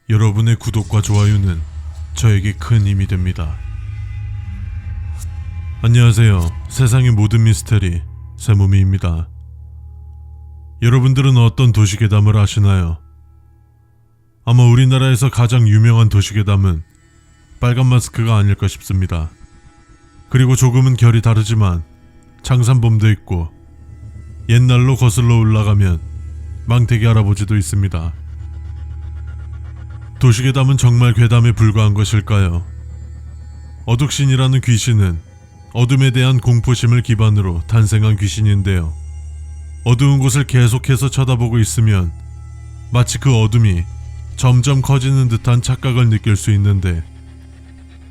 여러분의 구독과 좋아요는 저에게 큰 힘이 됩니다. 안녕하세요. 세상의 모든 미스터리 세무미입니다. 여러분들은 어떤 도시괴담을 아시나요? 아마 우리나라에서 가장 유명한 도시괴담은 빨간 마스크가 아닐까 싶습니다. 그리고 조금은 결이 다르지만 장산범도 있고 옛날로 거슬러 올라가면 망태기 할아버지도 있습니다. 도시괴담은 정말 괴담에 불과한 것일까요? 어둑신이라는 귀신은 어둠에 대한 공포심을 기반으로 탄생한 귀신인데요. 어두운 곳을 계속해서 쳐다보고 있으면 마치 그 어둠이 점점 커지는 듯한 착각을 느낄 수 있는데,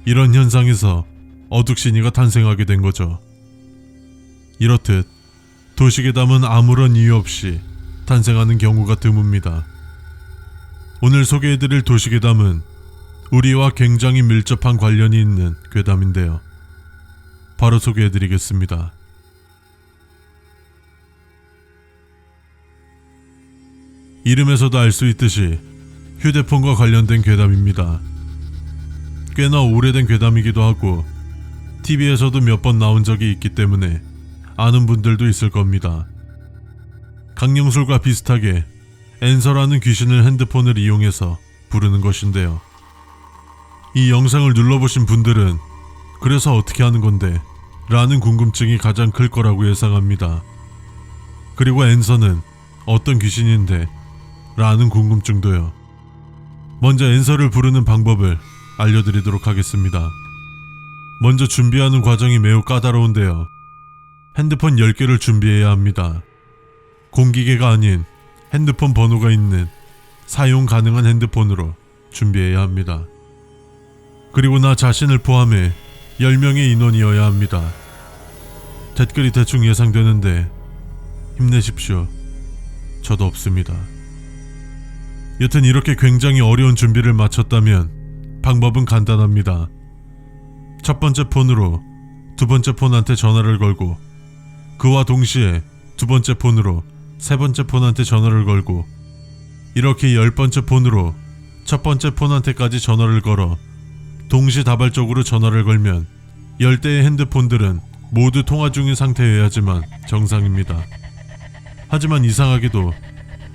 이런 현상에서 어둑신이가 탄생하게 된 거죠. 이렇듯 도시괴담은 아무런 이유 없이 탄생하는 경우가 드뭅니다. 오늘 소개해드릴 도시괴담은 우리와 굉장히 밀접한 관련이 있는 괴담인데요. 바로 소개해드리겠습니다. 이름에서도 알 수 있듯이 휴대폰과 관련된 괴담입니다. 꽤나 오래된 괴담이기도 하고 TV에서도 몇 번 나온 적이 있기 때문에 아는 분들도 있을 겁니다. 강령술과 비슷하게 앤서라는 귀신을 핸드폰을 이용해서 부르는 것인데요. 이 영상을 눌러보신 분들은 그래서 어떻게 하는 건데? 라는 궁금증이 가장 클 거라고 예상합니다. 그리고 앤서는 어떤 귀신인데? 라는 궁금증도요. 먼저 앤서를 부르는 방법을 알려드리도록 하겠습니다. 먼저 준비하는 과정이 매우 까다로운데요. 핸드폰 10개를 준비해야 합니다. 공기계가 아닌 핸드폰 번호가 있는 사용 가능한 핸드폰으로 준비해야 합니다. 그리고 나 자신을 포함해 10명의 인원이어야 합니다. 댓글이 대충 예상되는데 힘내십시오. 저도 없습니다. 여튼 이렇게 굉장히 어려운 준비를 마쳤다면 방법은 간단합니다. 첫 번째 폰으로 두 번째 폰한테 전화를 걸고, 그와 동시에 두 번째 폰으로 세 번째 폰한테 전화를 걸고, 이렇게 10번째 폰으로 첫 번째 폰한테까지 전화를 걸어 동시다발적으로 전화를 걸면 10대의 핸드폰들은 모두 통화 중인 상태여야지만 정상입니다. 하지만 이상하게도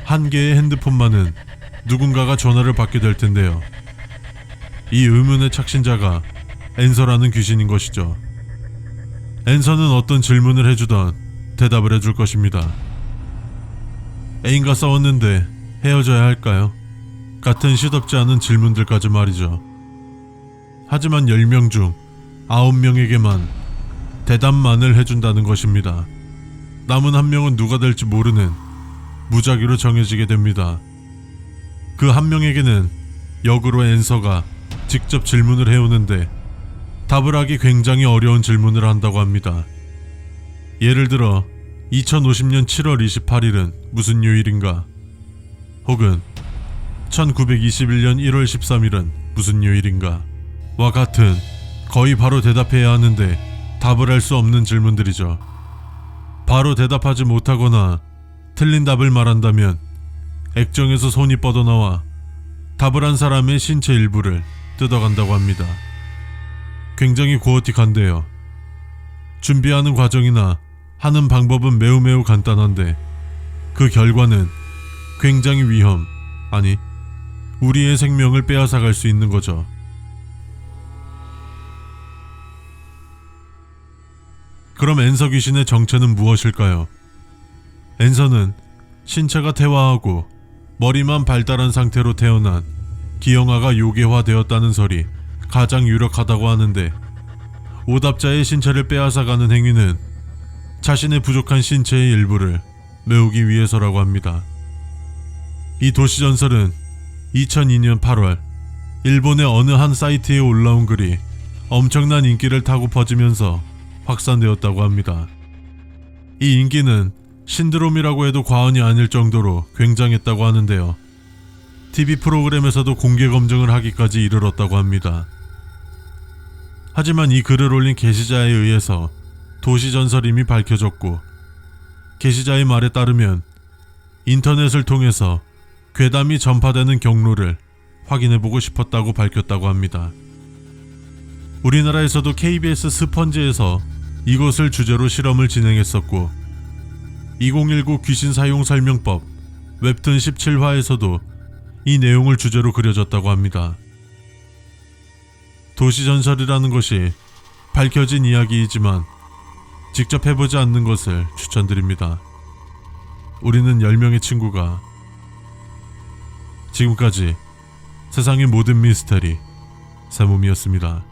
한 개의 핸드폰만은 누군가가 전화를 받게 될 텐데요. 이 의문의 착신자가 앤서라는 귀신인 것이죠. 앤서는 어떤 질문을 해주던 대답을 해줄 것입니다. 애인과 싸웠는데 헤어져야 할까요? 같은 시덥지 않은 질문들까지 말이죠. 하지만 10명 중 9명에게만 대답만을 해준다는 것입니다. 남은 한 명은 누가 될지 모르는 무작위로 정해지게 됩니다. 그 한 명에게는 역으로 앤서가 직접 질문을 해오는데 답을 하기 굉장히 어려운 질문을 한다고 합니다. 예를 들어 2050년 7월 28일은 무슨 요일인가? 혹은 1921년 1월 13일은 무슨 요일인가? 와 같은 거의 바로 대답해야 하는데 답을 할 수 없는 질문들이죠. 바로 대답하지 못하거나 틀린 답을 말한다면 액정에서 손이 뻗어나와 답을 한 사람의 신체 일부를 뜯어간다고 합니다. 굉장히 고어틱한데요. 준비하는 과정이나 하는 방법은 매우 간단한데 그 결과는 굉장히 우리의 생명을 빼앗아갈 수 있는 거죠. 그럼 앤서 귀신의 정체는 무엇일까요? 앤서는 신체가 퇴화하고 머리만 발달한 상태로 태어난 기형아가 요괴화되었다는 설이 가장 유력하다고 하는데, 오답자의 신체를 빼앗아가는 행위는 자신의 부족한 신체의 일부를 메우기 위해서라고 합니다. 이 도시전설은 2002년 8월 일본의 어느 한 사이트에 올라온 글이 엄청난 인기를 타고 퍼지면서 확산되었다고 합니다. 이 인기는 신드롬이라고 해도 과언이 아닐 정도로 굉장했다고 하는데요. TV 프로그램에서도 공개 검증을 하기까지 이르렀다고 합니다. 하지만 이 글을 올린 게시자에 의해서 도시전설임이 밝혀졌고, 게시자의 말에 따르면 인터넷을 통해서 괴담이 전파되는 경로를 확인해보고 싶었다고 밝혔다고 합니다. 우리나라에서도 KBS 스펀지에서 이것을 주제로 실험을 진행했었고 2019 귀신 사용 설명법 웹툰 17화에서도 이 내용을 주제로 그려졌다고 합니다. 도시전설이라는 것이 밝혀진 이야기이지만 직접 해보지 않는 것을 추천드립니다. 우리는 10명의 친구가 지금까지 세상의 모든 미스터리 세몸이었습니다.